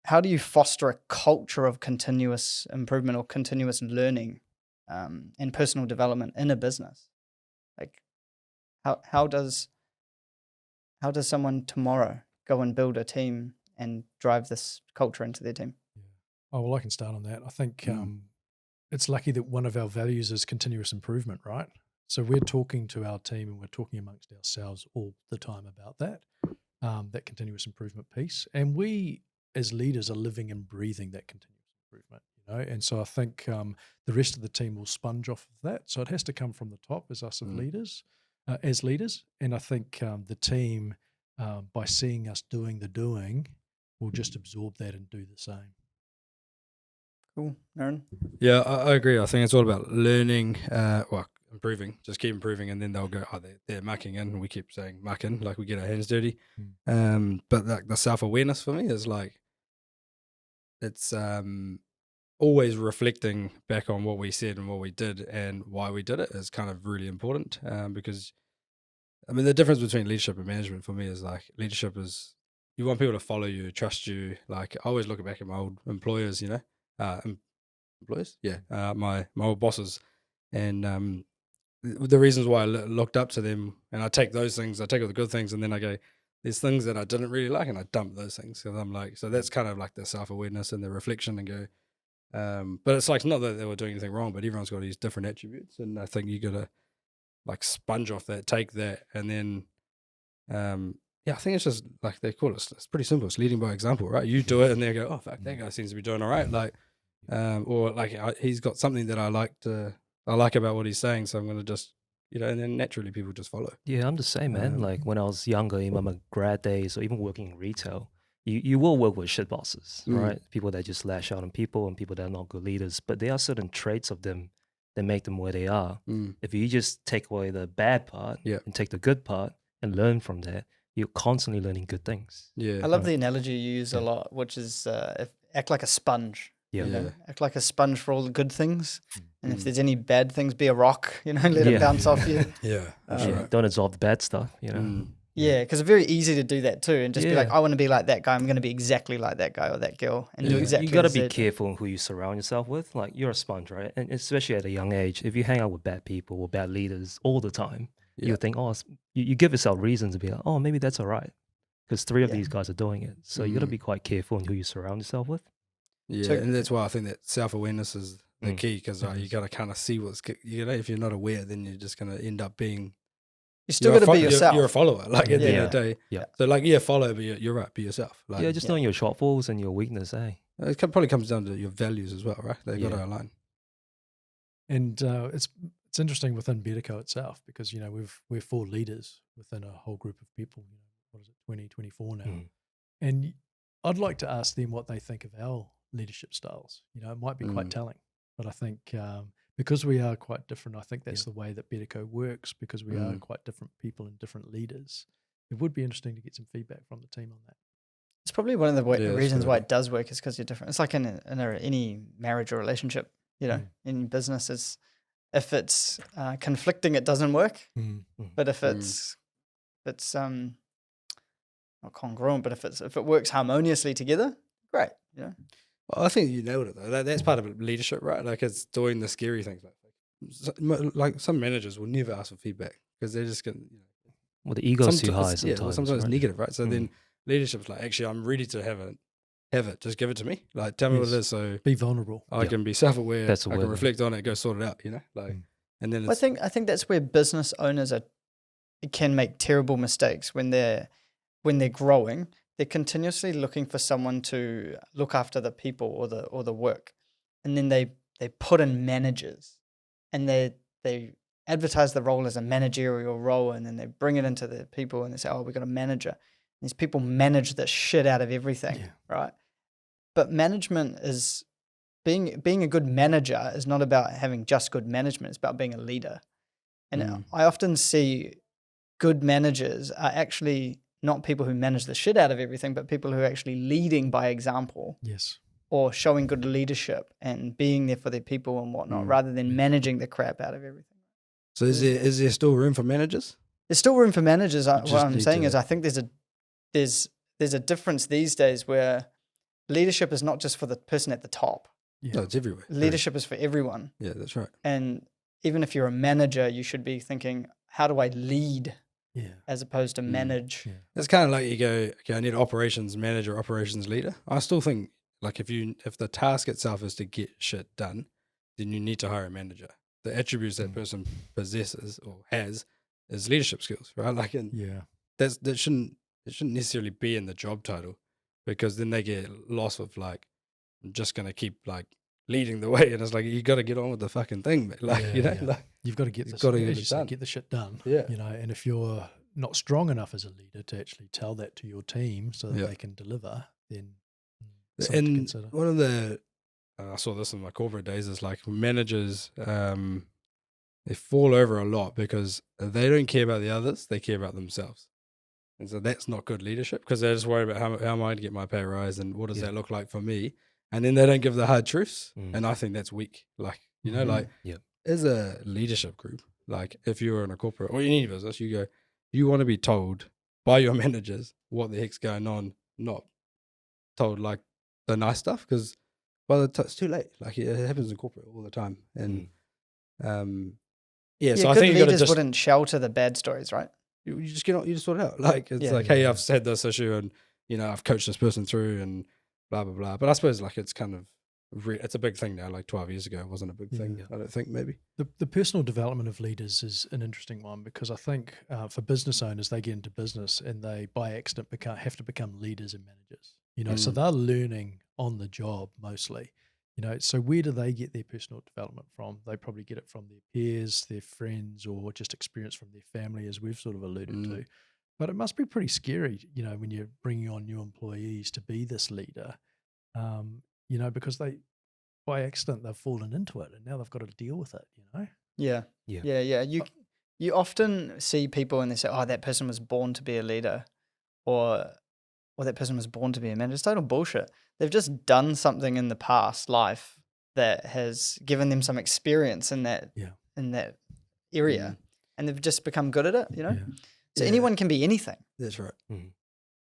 how do you foster a culture of continuous improvement or continuous learning and personal development in a business? Like how does someone tomorrow go and build a team and drive this culture into their team? Yeah. Oh, well, I can start on that. I think it's lucky that one of our values is continuous improvement, right? So we're talking to our team and we're talking amongst ourselves all the time about that continuous improvement piece. And we, as leaders, are living and breathing that continuous improvement, And so I think the rest of the team will sponge off of that. So it has to come from the top as us as leaders. And I think the team, by seeing us doing the doing, will just absorb that and do the same. Cool. Aaron? Yeah, I agree. I think it's all about learning, improving, just keep improving, and then they'll go, they're mucking in, and we keep saying muck in, like we get our hands dirty. But like the self-awareness for me is like, it's always reflecting back on what we said and what we did and why we did it is kind of really important, because, I mean, the difference between leadership and management for me is like, leadership is, you want people to follow you, trust you. Like, I always look back at my old employers, employers, my old bosses, and the reasons why I looked up to them, and I take those things, I take all the good things, and then I go, there's things that I didn't really like, and I dump those things because I'm like, so that's kind of like the self-awareness and the reflection, and go, but it's like, not that they were doing anything wrong, but everyone's got these different attributes, and I think you gotta like sponge off that, take that, and then I think it's just like they call it, it's pretty simple, it's leading by example, right? You do it and they go, oh fuck, that guy seems to be doing all right, like or like he's got something that I like about what he's saying, so I'm going to just, and then naturally people just follow. Yeah, I'm the same, man. Like when I was younger, in my grad days or even working in retail, you will work with shit bosses, right? People that just lash out on people and people that are not good leaders, but there are certain traits of them that make them where they are. If you just take away the bad part and take the good part and learn from that, you're constantly learning good things. Yeah, I love the analogy you use a lot, which is act like a sponge. Act like a sponge for all the good things, and if there's any bad things, be a rock. Let it bounce off you. Right. Don't absorb the bad stuff. Yeah, because it's very easy to do that too, and just be like, I want to be like that guy. I'm going to be exactly like that guy or that girl, and do exactly. You got to be careful on who you surround yourself with. Like you're a sponge, right? And especially at a young age, if you hang out with bad people or bad leaders all the time, you think, you give yourself reasons to be like, oh, maybe that's all right, because 3 of these guys are doing it. So you got to be quite careful on who you surround yourself with. Yeah, and that's why I think that self-awareness is the key, because you got to kind of see what's, if you're not aware, then you're just going to end up being, you're still got to be yourself. You're a follower, like at the end of the day. Yeah. So like, follow, but you're right, be yourself. Like, just knowing your shortfalls and your weakness, It probably comes down to your values as well, right? They've got to align. And it's interesting within Betaco itself, because, we're 4 leaders within a whole group of people, what is it, 20, 24 now. And I'd like to ask them what they think of our leadership styles. It might be quite telling, but I think because we are quite different, I think that's the way that Betaco works, because we are quite different people and different leaders. It would be interesting to get some feedback from the team on that. It's probably one of the reasons why it does work is because you're different. It's like in any marriage or relationship, in businesses, if it's conflicting, it doesn't work. But if it's not congruent, but if it works harmoniously together, great. Well, I think you nailed it though. That's part of leadership, right? Like, it's doing the scary things. Like some managers will never ask for feedback because they're just going. Well, the ego's too high sometimes. Sometimes it's negative, right? So then leadership's like, actually, I'm ready to have it. Just give it to me. Like, tell me what it is. So be vulnerable. I can be self-aware. I can reflect on it. Go sort it out. And then I think that's where business owners can make terrible mistakes when they're growing. They're continuously looking for someone to look after the people or the work, and then they put in managers, and they advertise the role as a managerial role, and then they bring it into the people, and they say, "Oh, we got a manager." And these people manage the shit out of everything, right? But management is being a good manager is not about having just good management. It's about being a leader, and I often see good managers are actually not people who manage the shit out of everything, but people who are actually leading by example. Yes. Or showing good leadership and being there for their people and whatnot, rather than managing the crap out of everything. So is there still room for managers? There's still room for managers. What I'm saying is I think there's a difference these days where leadership is not just for the person at the top. No, it's everywhere. Leadership is for everyone. Yeah, that's right. And even if you're a manager, you should be thinking, how do I lead as opposed to manage? Yeah. It's kind of like you go, okay, I need an operations manager, operations leader. I still think like if the task itself is to get shit done, then you need to hire a manager. The attributes that person possesses or has is leadership skills, right? Like, that shouldn't necessarily be in the job title, because then they get lost with like, I'm just gonna keep like leading the way, and it's like you got to get on with the fucking thing, man. Like like you've got to get you've this, gotta as get you it say, done. get the shit done. Yeah. And if you're not strong enough as a leader to actually tell that to your team so that they can deliver, then something to And consider. one of the I saw this in my corporate days is like managers, they fall over a lot because they don't care about the others, they care about themselves. And so that's not good leadership, because they're just worried about how am I to get my pay rise and what does that look like for me? And then they don't give the hard truths. And I think that's weak. Like, like as a leadership group, like if you're in a corporate or in any business, you want to be told by your managers what the heck's going on, not told like the nice stuff, because by the time it's too late. Like it happens in corporate all the time. And so I good think you got to leaders just wouldn't shelter the bad stories, right? you just get on, you just sort it out. Like it's like, hey, I've had this issue, and I've coached this person through, and blah blah blah. But I suppose like it's kind of it's a big thing now. Like 12 years ago, it wasn't a big thing. I don't think maybe. The personal development of leaders is an interesting one, because I think for business owners, they get into business and they by accident have to become leaders and managers. So they're learning on the job mostly. So where do they get their personal development from? They probably get it from their peers, their friends, or just experience from their family, as we've sort of alluded to. But it must be pretty scary, when you're bringing on new employees to be this leader, because they, by accident, they've fallen into it and now they've got to deal with it, Yeah. You often see people and they say, oh, that person was born to be a leader, or that person was born to be a manager. It's total bullshit. They've just done something in the past life that has given them some experience in that area, and they've just become good at it. So anyone can be anything. That's right.